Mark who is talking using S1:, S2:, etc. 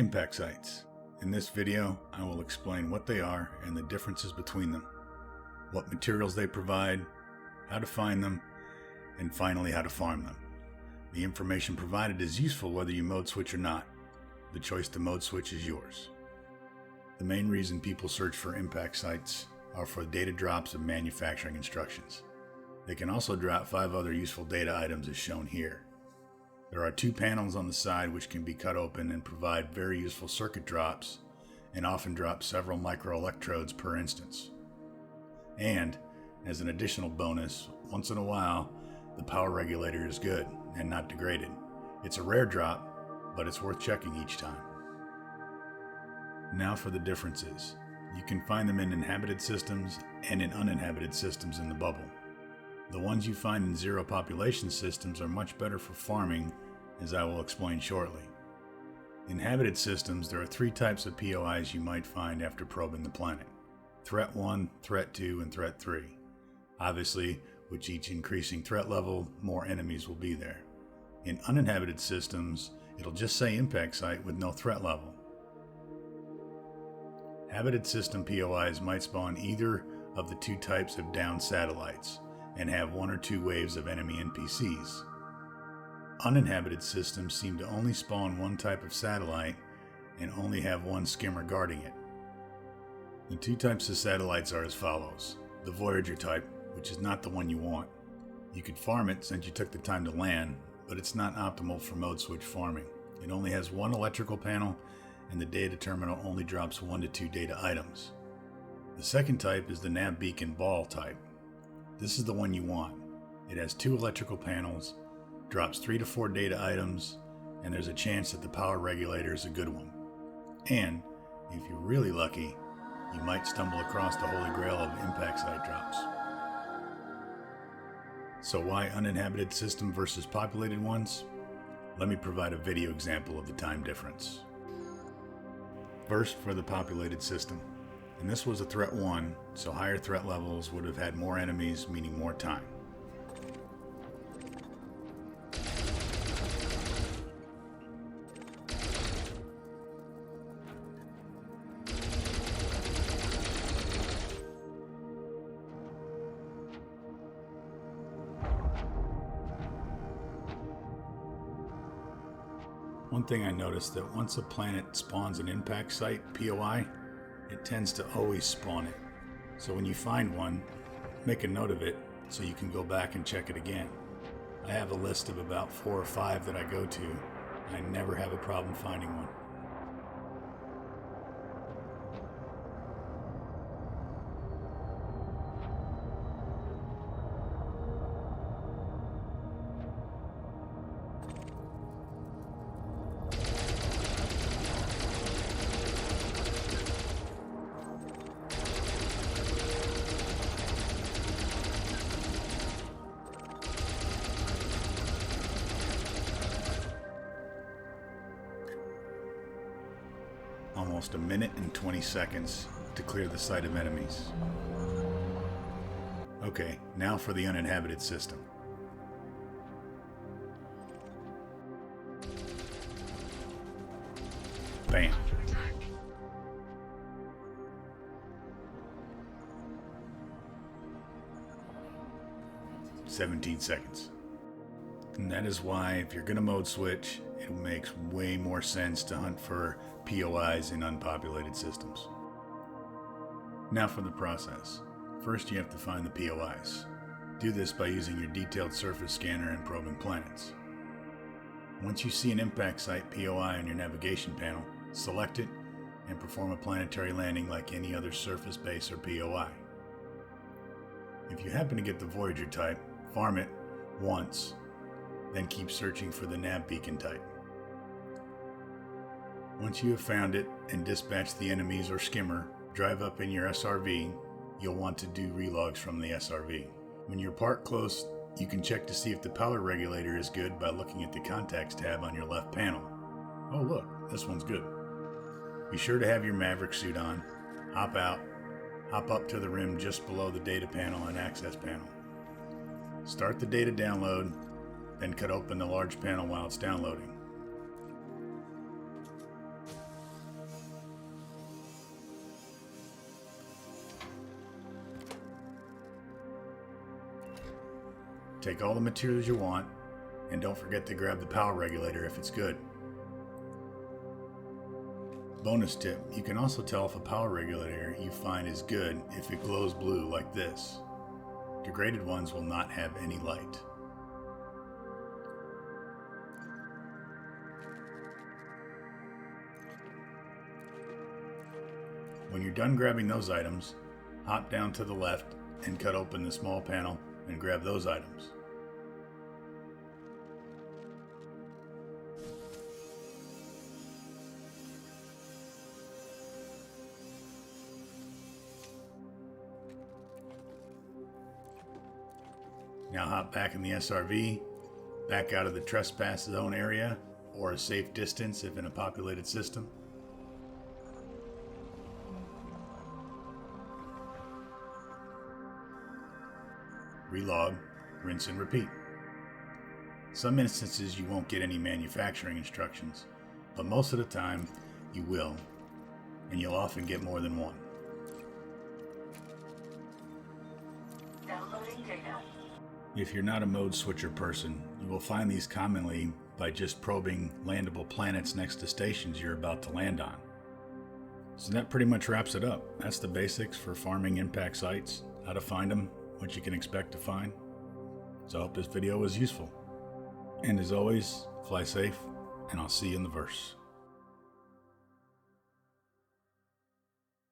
S1: Impact sights. In this video, I will explain what they are and the differences between them, what materials they provide, how to find them, and finally how to farm them. The information provided is useful whether you mode switch or not. The choice to mode switch is yours. The main reason people search for impact sights are for data drops of manufacturing instructions. They can also drop 5 other useful data items as shown here. There are 2 panels on the side which can be cut open and provide very useful circuit drops, and often drop several microelectrodes per instance. And, as an additional bonus, once in a while, the power regulator is good and not degraded. It's a rare drop, but it's worth checking each time. Now for the differences. You can find them in inhabited systems and in uninhabited systems in the bubble. The ones you find in zero population systems are much better for farming, as I will explain shortly. In inhabited systems, there are 3 types of POIs you might find after probing the planet. Threat 1, Threat 2, and Threat 3. Obviously, with each increasing threat level, more enemies will be there. In uninhabited systems, it'll just say impact site with no threat level. Habited system POIs might spawn either of the 2 types of downed satellites and have 1 or 2 waves of enemy NPCs. Uninhabited systems seem to only spawn 1 type of satellite and only have 1 skimmer guarding it. The 2 types of satellites are as follows. The Voyager type, which is not the one you want. You could farm it since you took the time to land, but it's not optimal for mode switch farming. It only has 1 electrical panel, and the data terminal only drops 1 to 2 data items. The second type is the nav beacon ball type. This is the one you want. It has 2 electrical panels, drops 3 to 4 data items, and there's a chance that the power regulator is a good one. And, if you're really lucky, you might stumble across the holy grail of impact site drops. So why uninhabited system versus populated ones? Let me provide a video example of the time difference. First, for the populated system. And this was a threat 1, so higher threat levels would have had more enemies, meaning more time. One thing I noticed that once a planet spawns an impact site POI, it tends to always spawn it. So when you find one, make a note of it so you can go back and check it again. I have a list of about 4 or 5 that I go to, and I never have a problem finding one. Almost 1 minute and 20 seconds to clear the site of enemies. Okay, now for the uninhabited system. Bam. "17 seconds. And that is why, if you're going to mode switch, it makes way more sense to hunt for POIs in unpopulated systems. Now for the process. First, you have to find the POIs. Do this by using your detailed surface scanner and probing planets. Once you see an impact site POI on your navigation panel, select it and perform a planetary landing like any other surface base or POI. If you happen to get the Voyager type, farm it once, then keep searching for the nav beacon type. Once you have found it and dispatched the enemies or skimmer, drive up in your SRV. You'll want to do relogs from the SRV. When you're parked close, you can check to see if the power regulator is good by looking at the contacts tab on your left panel. Oh look, this one's good. Be sure to have your Maverick suit on, hop out, hop up to the rim just below the data panel and access panel. Start the data download, then cut open the large panel while it's downloading. Take all the materials you want, and don't forget to grab the power regulator if it's good. Bonus tip, you can also tell if a power regulator you find is good if it glows blue like this. Degraded ones will not have any light. When you're done grabbing those items, hop down to the left and cut open the small panel and grab those items. Now hop back in the SRV, back out of the trespass zone area, or a safe distance if in a populated system. Relog, rinse and repeat. Some instances you won't get any manufacturing instructions, but most of the time you will, and you'll often get more than one.
S2: Downloading data.
S1: If you're not a mode switcher person, you will find these commonly by just probing landable planets next to stations you're about to land on. So that pretty much wraps it up. That's the basics for farming impact sites, how to find them, what you can expect to find. So I hope this video was useful. And as always, fly safe, and I'll see you in the verse.